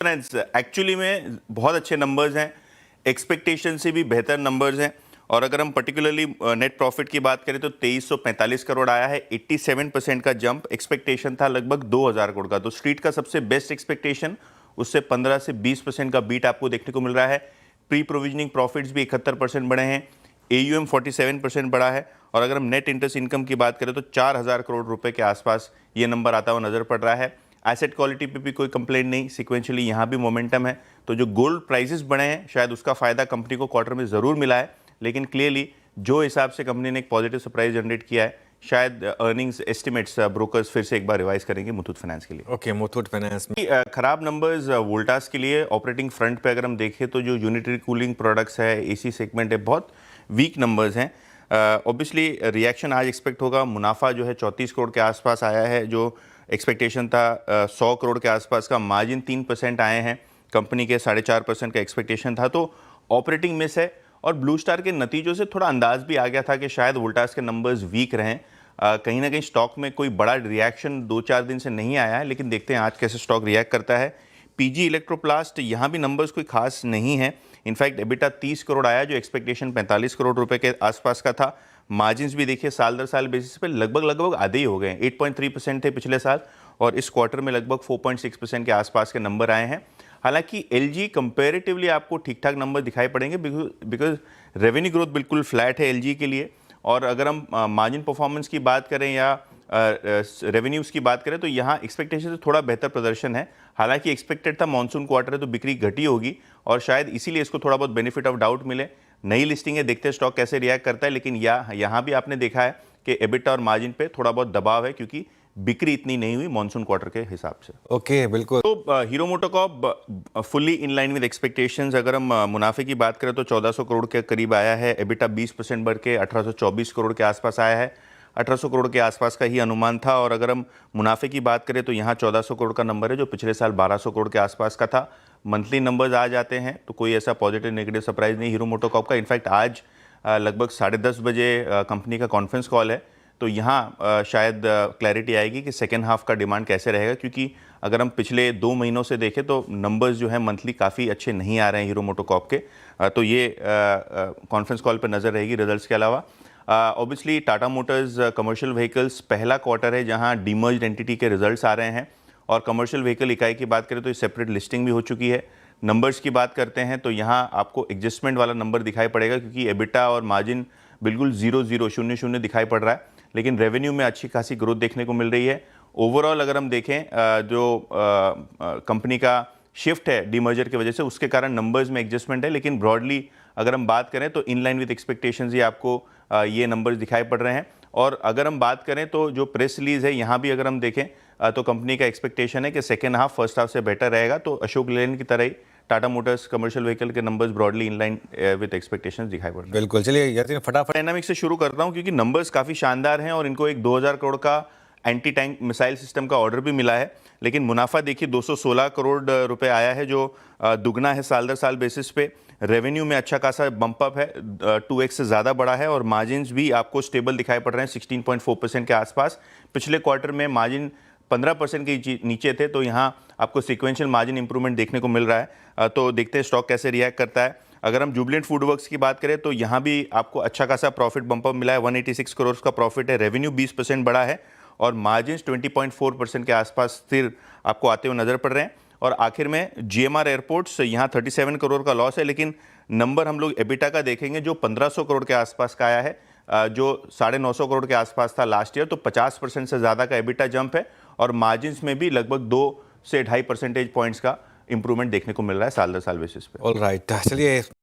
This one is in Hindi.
फ्रेंड्स एक्चुअली में बहुत अच्छे नंबर्स हैं, एक्सपेक्टेशन से भी बेहतर नंबर्स हैं। और अगर हम पर्टिकुलरली नेट प्रॉफिट की बात करें तो 2345 करोड़ आया है, 87% का जंप। एक्सपेक्टेशन था लगभग 2000 करोड़ का, तो स्ट्रीट का सबसे बेस्ट एक्सपेक्टेशन, उससे 15 से 20% का बीट आपको देखने को मिल रहा है। प्री प्रोविजनिंग प्रॉफिट्स भी 71% बढ़े हैं, AUM 47% बढ़ा है। और अगर हम नेट इंटरेस्ट इनकम की बात करें तो 4000 करोड़ रुपए के आसपास ये नंबर आता हुआ नजर पड़ रहा है। एसेट क्वालिटी पे भी कोई कंप्लेंट नहीं, सिक्वेंशियली यहाँ भी मोमेंटम है। तो जो गोल्ड प्राइसेस बढ़े हैं शायद उसका फायदा कंपनी को क्वार्टर में ज़रूर मिला है, लेकिन क्लियरली जो हिसाब से कंपनी ने एक पॉजिटिव सरप्राइज जनरेट किया है, शायद अर्निंग्स एस्टिमेट्स ब्रोकर्स फिर से एक बार रिवाइज करेंगे मुथूट फाइनेंस के लिए। ओके, मुथूट फाइनेंस खराब नंबर्स वोल्टास के लिए। ऑपरेटिंग फ्रंट पे अगर हम देखें तो जो यूनिटरी कूलिंग प्रोडक्ट्स है, AC सेगमेंट है, बहुत वीक नंबर्स हैं। ऑब्वियसली रिएक्शन आज एक्सपेक्ट होगा। मुनाफा जो है 34 करोड़ के आसपास आया है, जो एक्सपेक्टेशन था 100 करोड़ के आसपास का। मार्जिन 3% आए हैं, कंपनी के 4.5% का एक्सपेक्टेशन था, तो ऑपरेटिंग मिस है। और ब्लू स्टार के नतीजों से थोड़ा अंदाज भी आ गया था कि शायद वोल्टास के नंबर्स वीक रहें। कहीं ना कहीं स्टॉक में कोई बड़ा रिएक्शन 2-4 दिन से नहीं आया है, लेकिन देखते हैं आज कैसे स्टॉक रिएक्ट करता है। PG इलेक्ट्रोप्लास्ट, यहाँ भी नंबर्स कोई खास नहीं है। इनफैक्ट एबिटा 30 करोड़ आया, जो एक्सपेक्टेशन 45 करोड़ रुपए के आसपास का था। मार्जिन्स भी देखिए साल दर साल बेसिस पे लगभग आधे ही हो गए। 8.3% थे पिछले साल, और इस क्वार्टर में लगभग 4.6% के आसपास के नंबर आए हैं। हालांकि LG कंपैरेटिवली आपको ठीक ठाक नंबर दिखाई पड़ेंगे, बिकॉज रेवेन्यू ग्रोथ बिल्कुल फ्लैट है LG के लिए। और अगर हम मार्जिन परफॉर्मेंस की बात करें या रेवेन्यूज़ की बात करें तो यहाँ एक्सपेक्टेशन से थोड़ा बेहतर प्रदर्शन है। हालांकि एक्सपेक्टेड था मानसून क्वार्टर है तो बिक्री घटी होगी, और शायद इसीलिए इसको थोड़ा बहुत बेनिफिट ऑफ डाउट मिले। नई लिस्टिंग है, देखते हैं स्टॉक कैसे रिएक्ट करता है। लेकिन यहाँ भी आपने देखा है कि एबिटा और मार्जिन पे थोड़ा बहुत दबाव है, क्योंकि बिक्री इतनी नहीं हुई मानसून क्वार्टर के हिसाब से। ओके, बिल्कुल। तो hero MotoCorp fully in line with expectations. अगर हम मुनाफे की बात करें तो 1400 करोड़ के करीब आया है। एबिटा 20% बढ़ के 1824 करोड़ के आसपास आया है। 1800 करोड़ के आसपास का ही अनुमान था। और अगर हम मुनाफे की बात करें तो यहाँ 1400 करोड़ का नंबर है, जो पिछले साल 1200 करोड़ के आसपास का था। मंथली नंबर्स आ जाते हैं तो कोई ऐसा पॉजिटिव नेगेटिव सरप्राइज नहीं हीरो मोटोकॉर्प का। इनफैक्ट आज लगभग 10:30 बजे कंपनी का कॉन्फ्रेंस कॉल है, तो यहाँ शायद क्लैरिटी आएगी कि सेकेंड हाफ का डिमांड कैसे रहेगा। क्योंकि अगर हम पिछले 2 महीनों से देखें तो नंबर्स जो है मंथली काफ़ी अच्छे नहीं आ रहे हैं हीरो मोटोकॉर्प के। तो ये कॉन्फ्रेंस कॉल पर नज़र रहेगी रिजल्ट्स के अलावा। Obviously Tata Motors commercial vehicles पहला क्वार्टर है जहाँ डीमर्ज्ड एंटिटी के रिजल्ट्स आ रहे हैं। और कमर्शियल व्हीकल इकाई की बात करें तो ये सेपरेट लिस्टिंग भी हो चुकी है। नंबर्स की बात करते हैं तो यहाँ आपको एडजस्टमेंट वाला नंबर दिखाई पड़ेगा, क्योंकि एबिटा और मार्जिन बिल्कुल 0-0 दिखाई पड़ रहा है, लेकिन रेवेन्यू में अच्छी खासी ग्रोथ देखने को मिल रही है। ओवरऑल अगर हम देखें जो कंपनी का शिफ्ट है डीमर्जर की वजह से, उसके कारण नंबर्स में एडजस्टमेंट है। लेकिन ब्रॉडली अगर हम बात करें तो इन लाइन विद एक्सपेक्टेशंस ही आपको ये नंबर्स दिखाई पड़ रहे हैं। और अगर हम बात करें तो जो प्रेस रिलीज है यहाँ भी अगर हम देखें तो कंपनी का एक्सपेक्टेशन है कि सेकेंड हाफ फर्स्ट हाफ से बेटर रहेगा। तो अशोक लेलैंड की तरह ही टाटा मोटर्स कमर्शियल व्हीकल के numbers broadly in line with expectations दिखाई पड़ रहे हैं। बिल्कुल, चलिए यार फटाफट डायनामिक्स से शुरू करता हूं, क्योंकि नंबर्स काफ़ी शानदार हैं और इनको एक 2000 करोड़ का एंटी टैंक मिसाइल सिस्टम का ऑर्डर भी मिला है। लेकिन मुनाफा देखिए 216 करोड़ रुपए आया है, जो दुगना है साल दर साल बेसिस पे। रेवेन्यू में अच्छा खासा बम्प अप है, 2x से ज़्यादा बढ़ा है। और मार्जिन्स भी आपको स्टेबल दिखाई पड़ रहे हैं 16.4% के आसपास। पिछले क्वार्टर में मार्जिन 15% के नीचे थे, तो यहाँ आपको सिक्वेंशियल मार्जिन इंप्रूवमेंट देखने को मिल रहा है। तो देखते हैं स्टॉक कैसे रिएक्ट करता है। अगर हम जुबिलेंट फूडवर्क्स की बात करें तो यहाँ भी आपको अच्छा खासा प्रॉफिट बम्प अप मिला है। 186 करोड़ का प्रॉफिट है, रेवेन्यू 20% बढ़ा है, और मार्जिन्स 20.4% के आसपास स्थिर आपको आते हुए नजर पड़ रहे हैं। और आखिर में GMR एयरपोर्ट्स, यहाँ 37 करोड़ का लॉस है, लेकिन नंबर हम लोग एबिटा का देखेंगे जो 1500 करोड़ के आसपास का आया है, जो 950 करोड़ के आसपास था लास्ट ईयर। तो 50% से ज़्यादा का एबिटा जंप है, और मार्जिन्स में भी लगभग 2 से 2.5 परसेंटेज पॉइंट्स का इंप्रूवमेंट देखने को मिल रहा है साल दर साल बेसिस पे। ऑल राइट, चलिए